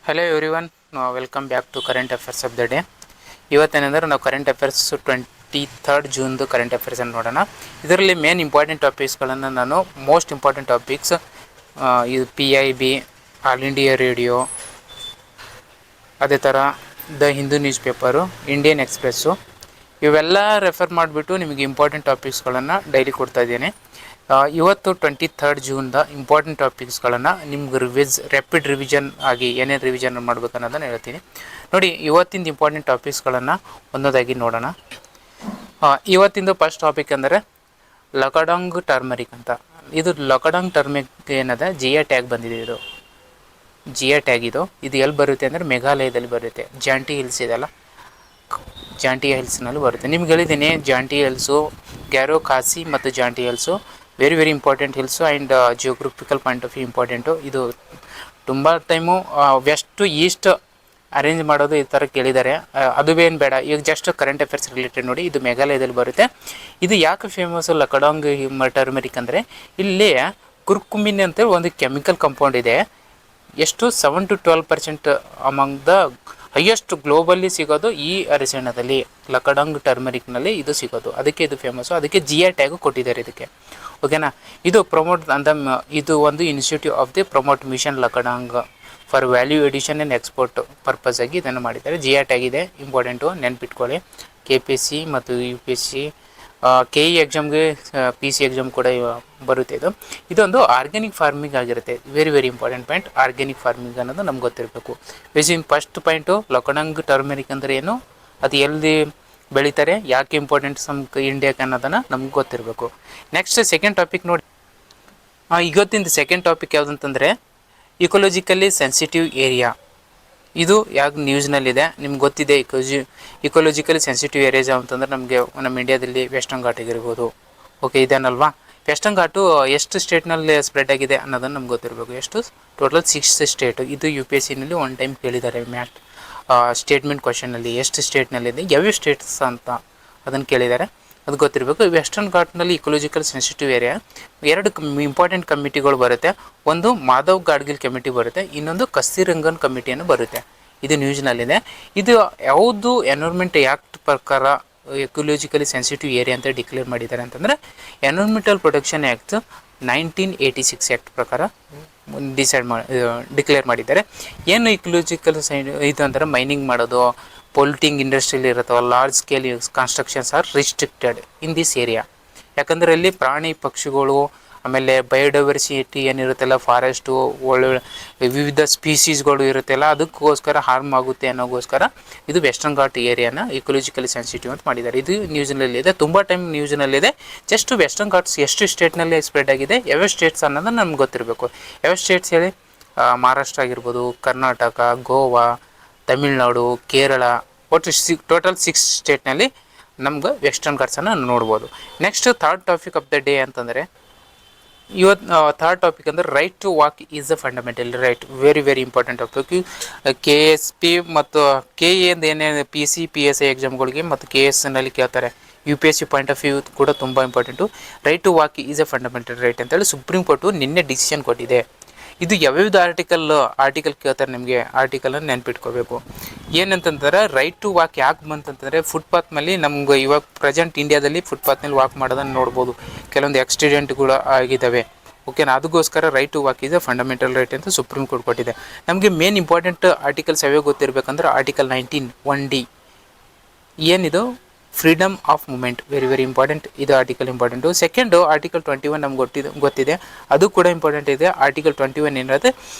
Hello everyone, welcome back to current affairs of the day. ಇವತ್ತೇನೆಂದರೆ ನಾವು current affairs 23 ಜೂನ್ದು current ಅಫೇರ್ಸನ್ನು ನೋಡೋಣ. ಇದರಲ್ಲಿ ಮೇನ್ ಇಂಪಾರ್ಟೆಂಟ್ ಟಾಪಿಕ್ಸ್ಗಳನ್ನು ನಾನು ಮೋಸ್ಟ್ ಇಂಪಾರ್ಟೆಂಟ್ ಟಾಪಿಕ್ಸ್ ಇದು PIB, ಆಲ್ ಇಂಡಿಯಾ ರೇಡಿಯೋ, ಅದೇ ಥರ the Hindu news paper, Indian Express ಇವೆಲ್ಲ ರೆಫರ್ ಮಾಡಿಬಿಟ್ಟು ನಿಮಗೆ ಇಂಪಾರ್ಟೆಂಟ್ ಟಾಪಿಕ್ಸ್ಗಳನ್ನು ಡೈಲಿ ಕೊಡ್ತಾ ಇದ್ದೇನೆ. ಇವತ್ತು 23 ಜೂನ್ದ ಇಂಪಾರ್ಟೆಂಟ್ ಟಾಪಿಕ್ಸ್ಗಳನ್ನು ನಿಮ್ಗೆ ರ್ಯಾಪಿಡ್ ರಿವಿಷನ್ ಆಗಿ ಏನೇನು ರಿವಿಷನ್ ಮಾಡ್ಬೇಕು ಅನ್ನೋದನ್ನು ಹೇಳ್ತೀನಿ. ನೋಡಿ, ಇವತ್ತಿಂದ ಇಂಪಾರ್ಟೆಂಟ್ ಟಾಪಿಕ್ಸ್ಗಳನ್ನು ಒಂದೊಂದಾಗಿ ನೋಡೋಣ. ಇವತ್ತಿಂದು ಫಸ್ಟ್ ಟಾಪಿಕ್ ಅಂದರೆ ಲಕಡಾಂಗ್ ಟರ್ಮರಿಕ್ ಅಂತ. ಇದು ಲಕಡಾಂಗ್ ಟರ್ಮರಿಕ್ ಏನದ GI ಟ್ಯಾಗ್ ಬಂದಿದೆ. ಇದು GI ಟ್ಯಾಗ್ ಇದು ಎಲ್ಲಿ ಬರುತ್ತೆ ಅಂದರೆ ಮೇಘಾಲಯದಲ್ಲಿ ಬರುತ್ತೆ. ಜಾಂಟಿ ಹಿಲ್ಸ್ ಇದೆಲ್ಲ, ಜಾಂಟಿ ಹಿಲ್ಸ್ನಲ್ಲಿ ಬರುತ್ತೆ. ನಿಮ್ಗೆ ಹೇಳಿದ್ದೀನಿ, ಜಾಂಟಿ ಹಿಲ್ಸು, ಗ್ಯಾರೋ ಖಾಸಿ ಮತ್ತು Jaintia hills very important hills and geographical point of view important. ಇದು ತುಂಬ time west to east arrange ಮಾಡೋದು ಈ ಥರ ಕೇಳಿದ್ದಾರೆ. ಅದು ಏನು ಬೇಡ, ಈಗ ಜಸ್ಟ್ ಕರೆಂಟ್ ಅಫೇರ್ಸ್ ರಿಲೇಟೆಡ್ ನೋಡಿ. ಇದು ಮೇಘಾಲಯದಲ್ಲಿ ಬರುತ್ತೆ. ಇದು ಯಾಕೆ ಫೇಮಸ್ಸು ಲಕಡಾಂಗ್ ಟರ್ಮರಿಕ್ ಅಂದರೆ ಇಲ್ಲಿ ಕುರ್ಕುಮಿನ್ ಅಂತೇಳಿ ಒಂದು ಕೆಮಿಕಲ್ ಕಾಂಪೌಂಡ್ ಇದೆ. ಎಷ್ಟು 7 to 12% ಅಮಂಗ್ ದ ಹೈಯೆಸ್ಟ್ ಗ್ಲೋಬಲ್ಲಿ ಸಿಗೋದು ಈ ಅರಿಶಿಣದಲ್ಲಿ, ಲಕಡಾಂಗ್ ಟರ್ಮರಿಕ್ನಲ್ಲಿ ಇದು ಸಿಗೋದು. ಅದಕ್ಕೆ ಇದು ಫೇಮಸ್ಸು. ಅದಕ್ಕೆ GI ಟ್ಯಾಗು ಕೊಟ್ಟಿದ್ದಾರೆ ಇದಕ್ಕೆ. ಓಕೆನಾ. ಇದು ಪ್ರಮೋಟ್ ಅಂದ ಇದು ಒಂದು initiative of the promote mission Lakadong for value addition and export purpose ಆಗಿ ಇದನ್ನು ಮಾಡಿದ್ದಾರೆ. GI ಟ್ಯಾಗ್ ಇದೆ, ಇಂಪಾರ್ಟೆಂಟು, ನೆನ್ಪಿಟ್ಕೊಳ್ಳಿ. KPSC ಮತ್ತು UPSC KE ಎಕ್ಸಾಮ್ಗೆ PC ಎಕ್ಸಾಮ್ ಕೂಡ ಬರುತ್ತೆ. ಇದೊಂದು ಆರ್ಗ್ಯಾನಿಕ್ ಫಾರ್ಮಿಂಗ್ ಆಗಿರುತ್ತೆ. Very important point. Organic farming ಅನ್ನೋದು ನಮ್ಗೆ ಗೊತ್ತಿರಬೇಕು. ಫಸ್ಟ್ ಪಾಯಿಂಟು ಲಕಡಾಂಗ್ ಟರ್ಮರಿಕ್ ಅಂದರೆ ಏನು, ಅದು ಎಲ್ಲಿ ಬೆಳೀತಾರೆ, ಯಾಕೆ ಇಂಪಾರ್ಟೆಂಟ್ ಇಂಡಿಯಾಕ್ಕೆ ಅನ್ನೋದನ್ನು ನಮ್ಗೆ ಗೊತ್ತಿರಬೇಕು. ನೆಕ್ಸ್ಟ್ ಸೆಕೆಂಡ್ ಟಾಪಿಕ್ ನೋಡಿ. ಇವತ್ತಿಂದ ಸೆಕೆಂಡ್ ಟಾಪಿಕ್ ಯಾವುದಂತಂದರೆ ಇಕೋಲಜಿಕಲಿ ಸೆನ್ಸಿಟಿವ್ ಏರಿಯಾ. ಇದು ಯಾಕೆ ನ್ಯೂಸ್ನಲ್ಲಿದೆ ನಿಮ್ಗೆ ಗೊತ್ತಿದೆ. ಇಕೋಲಜಿಕಲಿ ಸೆನ್ಸಿಟಿವ್ ಏರಿಯಾಸ್ ಅಂತಂದರೆ ನಮಗೆ ನಮ್ಮ ಇಂಡಿಯಾದಲ್ಲಿ ವೆಸ್ಟರ್ನ್ ಘಾಟ್ ಆಗಿರ್ಬೋದು. ಓಕೆ, ಇದೇನಲ್ವಾ. ವೆಸ್ಟರ್ನ್ ಘಾಟು ಎಷ್ಟು ಸ್ಟೇಟ್ನಲ್ಲಿ ಸ್ಪ್ರೆಡ್ ಆಗಿದೆ ಅನ್ನೋದನ್ನು ನಮ್ಗೆ ಗೊತ್ತಿರಬೇಕು. ಎಷ್ಟು ಟೋಟಲ್ 6 ಸ್ಟೇಟು. ಇದು UPSCನಲ್ಲಿ ಒನ್ ಟೈಮ್ ಕೇಳಿದ್ದಾರೆ ಸ್ಟೇಟ್ಮೆಂಟ್ ಕ್ವಶನಲ್ಲಿ. ಎಷ್ಟು ಸ್ಟೇಟ್ನಲ್ಲಿದೆ, ಯಾವ್ಯಾವ ಸ್ಟೇಟ್ಸ್ ಅಂತ ಅದನ್ನು ಕೇಳಿದ್ದಾರೆ, ಅದು ಗೊತ್ತಿರಬೇಕು. ವೆಸ್ಟರ್ನ್ ಘಾಟ್ನಲ್ಲಿ ಇಕೋಲಜಿಕಲ್ ಸೆನ್ಸಿಟಿವ್ ಏರಿಯಾ 2 ಇಂಪಾರ್ಟೆಂಟ್ ಕಮಿಟಿಗಳು ಬರುತ್ತೆ. ಒಂದು ಮಾಧವ್ ಗಾಡ್ಗಿಲ್ ಕಮಿಟಿ ಬರುತ್ತೆ, ಇನ್ನೊಂದು ಕಸ್ತೂರಿರಂಗನ್ ಕಮಿಟಿಯನ್ನು ಬರುತ್ತೆ. ಇದು ನ್ಯೂಸ್ನಲ್ಲಿದೆ. ಇದು ಯಾವುದು ಎನ್ವೈರ್ಮೆಂಟ್ ಆ್ಯಕ್ಟ್ ಪ್ರಕಾರ ಇಕೋಲಜಿಕಲಿ ಸೆನ್ಸಿಟಿವ್ ಏರಿಯಾ ಅಂತ ಡಿಕ್ಲೇರ್ ಮಾಡಿದ್ದಾರೆ ಅಂತಂದರೆ ಎನ್ವೈರ್ಮೆಂಟಲ್ ಪ್ರೊಟೆಕ್ಷನ್ ಆ್ಯಕ್ಟ್ 1986 ಆ್ಯಕ್ಟ್ ಪ್ರಕಾರ ಡಿಕ್ಲೇರ್ ಮಾಡಿದ್ದಾರೆ. ಏನು ಇಕೋಲಜಿಕಲ್ ಇದು ಅಂತಾರೆ, ಮೈನಿಂಗ್ ಮಾಡೋದು, ಪೊಲ್ಯೂಟಿಂಗ್ ಇಂಡಸ್ಟ್ರಿಯಲ್ಲಿ ಇರುತ್ತವ, large scale constructions are restricted in this area. ಯಾಕಂದರೆ ಇಲ್ಲಿ ಪ್ರಾಣಿ ಪಕ್ಷಿಗಳು, ಆಮೇಲೆ ಬಯೋಡೈವರ್ಸಿಟಿ ಏನಿರುತ್ತಲ್ಲ, ಫಾರೆಸ್ಟು, ಒಳ್ಳೆ ವಿವಿಧ ಸ್ಪೀಸೀಸ್ಗಳು ಇರುತ್ತಲ್ಲ, ಅದಕ್ಕೋಸ್ಕರ ಹಾರ್ಮ್ ಆಗುತ್ತೆ ಅನ್ನೋಗೋಸ್ಕರ ಇದು ವೆಸ್ಟರ್ನ್ ಘಾಟ್ ಏರಿಯಾನ ಇಕೋಲಜಿಕಲಿ ಸೆನ್ಸಿಟಿವ್ ಅಂತ ಮಾಡಿದ್ದಾರೆ. ಇದು ನ್ಯೂಸ್ನಲ್ಲಿದೆ, ತುಂಬ ಟೈಮ್ ನ್ಯೂಸ್ನಲ್ಲಿದೆ. ಜಸ್ಟ್ ವೆಸ್ಟರ್ನ್ ಘಾಟ್ಸ್ ಎಷ್ಟು ಸ್ಟೇಟ್ನಲ್ಲಿ ಸ್ಪ್ರೆಡ್ ಆಗಿದೆ, ಯಾವ ಸ್ಟೇಟ್ಸ್ ಅನ್ನೋದು ನಮ್ಗೆ ಗೊತ್ತಿರಬೇಕು. ಯಾವ ಸ್ಟೇಟ್ಸ್ ಹೇಳಿ, ಮಹಾರಾಷ್ಟ್ರ ಆಗಿರ್ಬೋದು, ಕರ್ನಾಟಕ, ಗೋವಾ, ತಮಿಳ್ನಾಡು, ಕೇರಳ, ಒಟ್ಟು ಟೋಟಲ್ 6 ಸ್ಟೇಟ್ನಲ್ಲಿ ನಮ್ಗೆ ವೆಸ್ಟರ್ನ್ ಘಾಟ್ಸನ್ನು ನೋಡ್ಬೋದು. Next third topic of the day ಅಂತಂದರೆ ಥರ್ಡ್ ಟಾಪಿಕ್ ಅಂದರೆ right to walk is a fundamental right. Very important topic. KSP ಮತ್ತು KE ಏನೇನು PC PSI ಎಕ್ಸಾಮ್ಗಳಿಗೆ ಮತ್ತು KSನಲ್ಲಿ ಕೇಳ್ತಾರೆ. UPSC ಪಾಯಿಂಟ್ ಆಫ್ ವ್ಯೂ ಕೂಡ ತುಂಬ important. Right to walk is a fundamental right ಅಂತೇಳಿ ಸುಪ್ರೀಂ ಕೋರ್ಟು ನಿನ್ನೆ ಡಿಸಿಷನ್ ಕೊಟ್ಟಿದೆ. ಇದು ಯಾವ್ಯಾವ್ದು ಆರ್ಟಿಕಲ್ ಕೇಳ್ತಾರೆ, ನಿಮಗೆ ಆರ್ಟಿಕಲನ್ನು ನೆನ್ಪಿಟ್ಕೋಬೇಕು. ಏನಂತಂದ್ರೆ ರೈಟ್ ಟು ವಾಕ್ ಯಾಕೆ ಬಂತಂತಂದರೆ ಫುಟ್ಪಾತ್ ಮೇಲೆ ನಮ್ಗೆ ಇವಾಗ ಪ್ರೆಸೆಂಟ್ ಇಂಡಿಯಾದಲ್ಲಿ ಫುಟ್ಪಾತ್ನಲ್ಲಿ ವಾಕ್ ಮಾಡೋದನ್ನು ನೋಡ್ಬೋದು. ಕೆಲವೊಂದು ಆಕ್ಸಿಡೆಂಟ್ಗಳು ಆಗಿದ್ದಾವೆ. ಓಕೆನಾ, ಅದಕ್ಕೋಸ್ಕರ right to walk is a fundamental right ಅಂತ ಸುಪ್ರೀಂ ಕೋರ್ಟ್ ಕೊಟ್ಟಿದೆ. ನಮಗೆ ಮೇನ್ ಇಂಪಾರ್ಟೆಂಟ್ ಆರ್ಟಿಕಲ್ಸ್ ಯಾವ್ಯಾವ ಗೊತ್ತಿರಬೇಕಂದ್ರೆ ಆರ್ಟಿಕಲ್ 19 1D ಏನಿದು, freedom of moment. Very important. ಇದು ಆರ್ಟಿಕಲ್ ಇಂಪಾರ್ಟೆಂಟು. ಸೆಕೆಂಡು ಆರ್ಟಿಕಲ್ 21 ನಮ್ಗೆ ಗೊತ್ತಿದೆ, ಅದು ಕೂಡ ಇಂಪಾರ್ಟೆಂಟ್ ಇದೆ. ಆರ್ಟಿಕಲ್ 21 ಏನಿರುತ್ತೆ,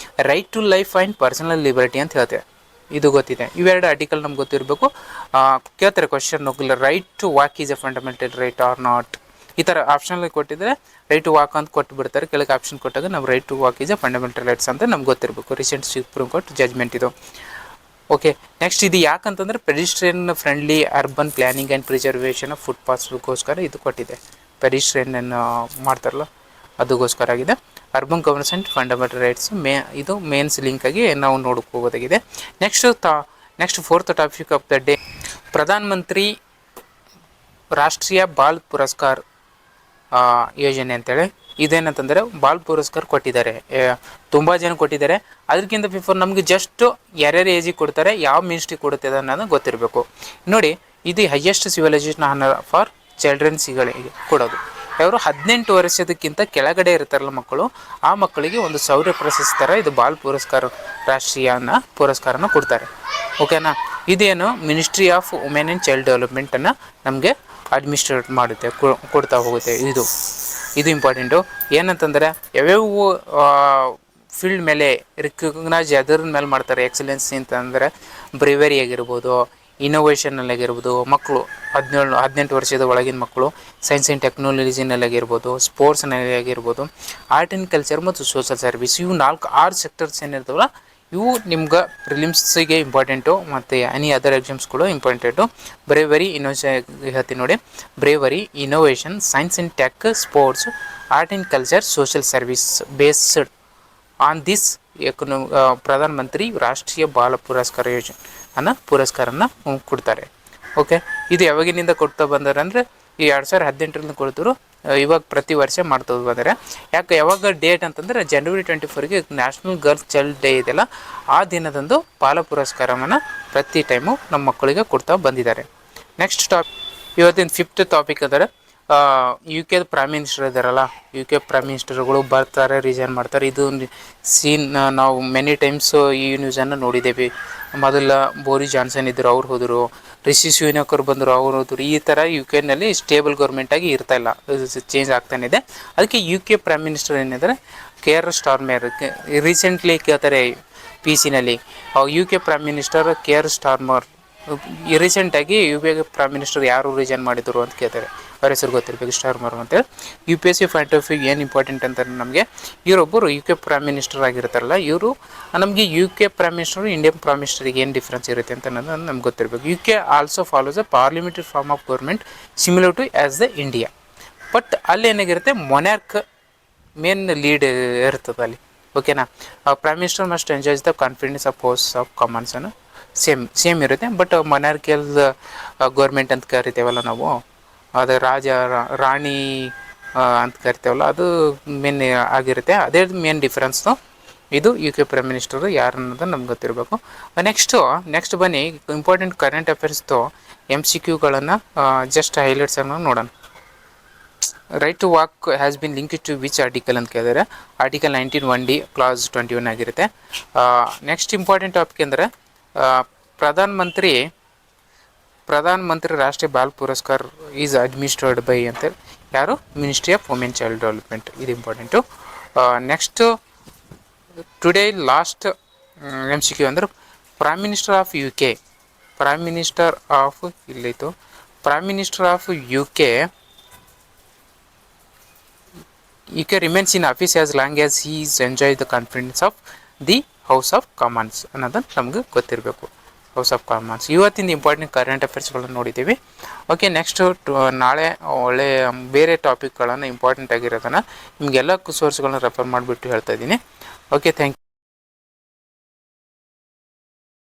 right to life and personal liberty ಅಂತ ಹೇಳ್ತೇವೆ. ಇದು ಗೊತ್ತಿದೆ. ಇವೆರಡು ಆರ್ಟಿಕಲ್ ನಮ್ಗೆ ಗೊತ್ತಿರಬೇಕು. ಕೇಳ್ತಾರೆ question, right to walk is a fundamental right or not. ಈ ಥರ ಆಪ್ಷನಲ್ಲಿ ಕೊಟ್ಟಿದ್ರೆ ರೈಟ್ ಟು ವಾಕ್ ಅಂತ ಕೊಟ್ಟು ಬಿಡ್ತಾರೆ. ಕೆಳಗೆ ಆಪ್ಷನ್ ಕೊಟ್ಟಾಗ ನಾವು right to walk is a fundamental rights ಅಂತ ನಮ್ಗೆ ಗೊತ್ತಿರಬೇಕು. ರೀಸೆಂಟ್ ಸುಪ್ರೀಂ ಕೋರ್ಟ್ ಜಜ್ಮೆಂಟ್ ಇದು. ಓಕೆ, ನೆಕ್ಸ್ಟ್ ಇದು ಯಾಕಂತಂದರೆ pedestrian friendly urban planning and preservation of ಫುಟ್ಪಾತ್ಸ್ಗೋಸ್ಕರ ಇದು ಕೊಟ್ಟಿದೆ. ಪೆಡಿಸ್ಟ್ರಿಯನ್ ಮಾಡ್ತಾರಲ್ಲ, ಅದಕ್ಕೋಸ್ಕರ ಆಗಿದೆ. Urban governance and fundamental rights ಇದು ಮೇನ್ಸ್ ಲಿಂಕಾಗಿ ನಾವು ನೋಡ್ಕೋಬೋದಾಗಿದೆ. Next fourth topic of the day, Pradhan Mantri ರಾಷ್ಟ್ರೀಯ ಬಾಲ್ ಪುರಸ್ಕಾರ್ ಯೋಜನೆ ಅಂತೇಳಿ ಇದೇನಂತಂದರೆ ಬಾಲ್ ಪುರಸ್ಕಾರ ಕೊಟ್ಟಿದ್ದಾರೆ, ತುಂಬ ಜನ ಕೊಟ್ಟಿದ್ದಾರೆ. ಅದಕ್ಕಿಂತ ಬಿಫೋರ್ ನಮಗೆ ಜಸ್ಟ್ ಯಾರ್ಯಾರು ಏಜಿಗೆ ಕೊಡ್ತಾರೆ, ಯಾವ ಮಿನಿಸ್ಟ್ರಿ ಕೊಡುತ್ತದೆ ಅನ್ನೋದು ಗೊತ್ತಿರಬೇಕು. ನೋಡಿ, ಇದು ಹೈಯೆಸ್ಟ್ ಸಿವಿಲೈಸೇಷನ್ ಆನರ್ ಫಾರ್ ಚಿಲ್ಡ್ರನ್ಸ್ಗಳಿಗೆ ಕೊಡೋದು. ಅವರು 18 ವರ್ಷದಕ್ಕಿಂತ ಕೆಳಗಡೆ ಇರ್ತಾರಲ್ಲ ಮಕ್ಕಳು, ಆ ಮಕ್ಕಳಿಗೆ ಒಂದು ಶೌರ್ಯ ಪ್ರಶಸ್ತಿ ಥರ ಇದು ಬಾಲ್ ಪುರಸ್ಕಾರ ರಾಷ್ಟ್ರೀಯನ ಪುರಸ್ಕಾರನ ಕೊಡ್ತಾರೆ. ಓಕೆನಾ. ಇದೇನು ministry of women and child ಡೆವಲಪ್ಮೆಂಟನ್ನು ನಮಗೆ ಅಡ್ಮಿನಿಸ್ಟ್ರೇಟ್ ಮಾಡುತ್ತೆ, ಕೊಡ್ತಾ ಹೋಗುತ್ತೆ. ಇದು ಇಂಪಾರ್ಟೆಂಟು. ಏನಂತಂದರೆ ಯಾವ್ಯಾವ ಫೀಲ್ಡ್ ಮೇಲೆ ರಿಕಗ್ನೈಸ್ ಅದರ ಮೇಲೆ ಮಾಡ್ತಾರೆ ಎಕ್ಸಲೆನ್ಸಿ ಅಂತಂದರೆ, ಬ್ರೇವರಿ ಆಗಿರ್ಬೋದು, ಇನ್ನೋವೇಷನಲ್ಲಾಗಿರ್ಬೋದು, ಮಕ್ಕಳು 18 ವರ್ಷದ ಒಳಗಿನ ಮಕ್ಕಳು ಸೈನ್ಸ್ ಆ್ಯಂಡ್ ಟೆಕ್ನಾಲಜಿನಲ್ಲಾಗಿರ್ಬೋದು, ಸ್ಪೋರ್ಟ್ಸ್ನಲ್ಲಿ ಆಗಿರ್ಬೋದು, ಆರ್ಟ್ ಆ್ಯಂಡ್ ಕಲ್ಚರ್ ಮತ್ತು ಸೋಷಲ್ ಸರ್ವಿಸ್, ಇವು 6 ಸೆಕ್ಟರ್ಸ್ ಏನಿರ್ತಾವಲ್ಲ ಇವು ನಿಮ್ಗೆ ಪ್ರಿಲಿಮ್ಸಿಗೆ ಇಂಪಾರ್ಟೆಂಟು. ಮತ್ತು ಎನಿ ಅದರ್ ಎಕ್ಸಾಮ್ಸ್ಗಳು ಇಂಪಾರ್ಟೆಂಟು. ಬ್ರೇವರಿ ಹೇಳ್ತೀನಿ ನೋಡಿ, bravery, innovation, science and tech, sports, art and culture, social service based on this ಪ್ರಧಾನ ಮಂತ್ರಿ ರಾಷ್ಟ್ರೀಯ ಬಾಲ ಪುರಸ್ಕಾರ ಯೋಜನೆ ಪುರಸ್ಕಾರನ ಕೊಡ್ತಾರೆ. ಓಕೆ, ಇದು ಯಾವಾಗಿನಿಂದ ಕೊಡ್ತಾ ಬಂದಾರೆ ಅಂದರೆ ಈ 2018ರಿಂದ ಕೊಡ್ತರು. ಇವಾಗ ಪ್ರತಿ ವರ್ಷ ಮಾಡ್ತಾ ಬಂದರೆ, ಯಾವಾಗ ಡೇಟ್ ಅಂತಂದರೆ January 24ಗೆ ನ್ಯಾಷನಲ್ ಗರ್ಲ್ಸ್ ಚೈಲ್ಡ್ ಡೇ ಇದೆಯಲ್ಲ, ಆ ದಿನದಂದು ಬಾಲ ಪುರಸ್ಕಾರವನ್ನು ಪ್ರತಿ ಟೈಮು ನಮ್ಮ ಮಕ್ಕಳಿಗೆ ಕೊಡ್ತಾ ಬಂದಿದ್ದಾರೆ. ನೆಕ್ಸ್ಟ್ ಇವತ್ತಿನ 5th ಟಾಪಿಕ್ ಅಂದರೆ UK ಪ್ರೈಮ್ ಮಿನಿಸ್ಟರ್ ಇದ್ದಾರಲ್ಲ, UK ಪ್ರೈಮ್ ಮಿನಿಸ್ಟರ್ಗಳು ಬರ್ತಾರೆ, ರಿಸೈನ್ ಮಾಡ್ತಾರೆ. ಇದು ಸೀನ್ ನಾವು ಮೆನಿ ಟೈಮ್ಸ್ ಈ ನ್ಯೂಸನ್ನು ನೋಡಿದ್ದೇವೆ. ಮೊದಲ ಬೋರಿಸ್ ಜಾನ್ಸನ್ ಇದ್ದರು, ಅವ್ರು ಹೋದರು. ರಿಷಿ ಸುನಕ್ ಅವರು ಬಂದರು, ಅವ್ರು ಹೋದರು. ಈ ಥರ UK ಸ್ಟೇಬಲ್ ಗೌರ್ಮೆಂಟಾಗಿ ಇರ್ತಾಯಿಲ್ಲ, ಚೇಂಜ್ ಆಗ್ತಾನೆ ಇದೆ. ಅದಕ್ಕೆ UK ಪ್ರೈಮ್ ಮಿನಿಸ್ಟರ್ ಏನಿದ್ದಾರೆ ಕೇರ್ ಸ್ಟಾರ್ಮರ್. ರೀಸೆಂಟ್ಲಿ ಕೇಳ್ತಾರೆ PC UK prime minister Keir Starmer ರೀಸೆಂಟಾಗಿ UK ಪ್ರೈಮ್ ಮಿನಿಸ್ಟರ್ ಯಾರು ರಿಸೈನ್ ಮಾಡಿದರು ಅಂತ ಕೇಳ್ತಾರೆ. ಅವ್ರ ಹೆಸರು ಗೊತ್ತಿರಬೇಕು, ಸ್ಟಾರ್ಮರ್ ಅಂತೇಳಿ. UPSC ಪಾಯಿಂಟ್ ಆಫ್ ವ್ಯೂ ಏನು ಇಂಪಾರ್ಟೆಂಟ್ ಅಂತಾರೆ ನಮಗೆ, ಇವರೊಬ್ಬರು UK ಪ್ರೈಮ್ ಮಿನಿಸ್ಟರ್ ಆಗಿರ್ತಾರಲ್ಲ, ಇವರು ನಮಗೆ UK prime minister Indian prime ಮಿನಿಸ್ಟರಿಗೆ ಏನು ಡಿಫ್ರೆನ್ಸ್ ಇರುತ್ತೆ ಅಂತ ಅನ್ನೋದು ನಮ್ಗೆ ಗೊತ್ತಿರಬೇಕು. UK also follows A parliamentary form of government similar to as the India. But ಅಲ್ಲಿ ಏನಾಗಿರುತ್ತೆ, ಮೊನ್ಯಾರ್ಕ್ ಮೇನ್ ಲೀಡ್ ಇರ್ತದೆ ಅಲ್ಲಿ. ಓಕೆನಾ. Prime minister must enjoys the confidence of house of commons ಅನ್ನು ಸೇಮ್ ಇರುತ್ತೆ. ಬಟ್ ಮೊನಾರ್ಕಿಯಲ್ ಗೌರ್ಮೆಂಟ್ ಅಂತ ಕರಿತೇವಲ್ಲ ನಾವು, ಅದು ರಾಣಿ ಅಂತ ಕರಿತೇವಲ್ಲ, ಅದು ಮೇನ್ ಆಗಿರುತ್ತೆ. ಅದೇ ಮೇನ್ ಡಿಫ್ರೆನ್ಸ್ನು. ಇದು UK ಪ್ರೈಮ್ ಮಿನಿಸ್ಟರು ಯಾರು ಅನ್ನೋದು ನಮ್ಗೆ ಗೊತ್ತಿರಬೇಕು. ನೆಕ್ಸ್ಟ್ ಬನ್ನಿ ಇಂಪಾರ್ಟೆಂಟ್ ಕರೆಂಟ್ ಅಫೇರ್ಸ್ದು MCQಗಳನ್ನು ಜಸ್ಟ್ ಹೈಲೈಟ್ಸನ್ನು ನೋಡೋಣ. Right to walk has been link to which article ಅಂತ ಕೇಳಿದರೆ, ಆರ್ಟಿಕಲ್ 19 1D ಕ್ಲಾಸ್ 21 ಆಗಿರುತ್ತೆ. ನೆಕ್ಸ್ಟ್ ಇಂಪಾರ್ಟೆಂಟ್ ಟಾಪಿಕ್ ಅಂದರೆ ಪ್ರಧಾನ ಮಂತ್ರಿ ರಾಷ್ಟ್ರೀಯ ಬಾಲ್ ಪುರಸ್ಕಾರ ಈಸ್ ಅಡ್ಮಿನಿಸ್ಟ್ರೇಡ್ ಬೈ ಅಂತ ಯಾರು, ministry of women child development. ಇದು important. Next today last MCQ ಅಂದರೆ prime minister of UK remains in office as long as he is enjoy the confidence of the House of Commons ಅನ್ನೋದನ್ನು ನಮಗೆ ಗೊತ್ತಿರಬೇಕು. House of Commons. ಇವತ್ತಿನ important current ಅಫೇರ್ಸ್ಗಳನ್ನು ನೋಡಿದ್ದೀವಿ. Okay, next ನಾಳೆ ಒಳ್ಳೆಯ ಬೇರೆ ಟಾಪಿಕ್ಗಳನ್ನು ಇಂಪಾರ್ಟೆಂಟ್ ಆಗಿರೋದನ್ನು ನಿಮಗೆಲ್ಲ ಸೋರ್ಸ್ಗಳನ್ನ ರೆಫರ್ ಮಾಡಿಬಿಟ್ಟು ಹೇಳ್ತಾ ಇದ್ದೀನಿ. Okay, thank you.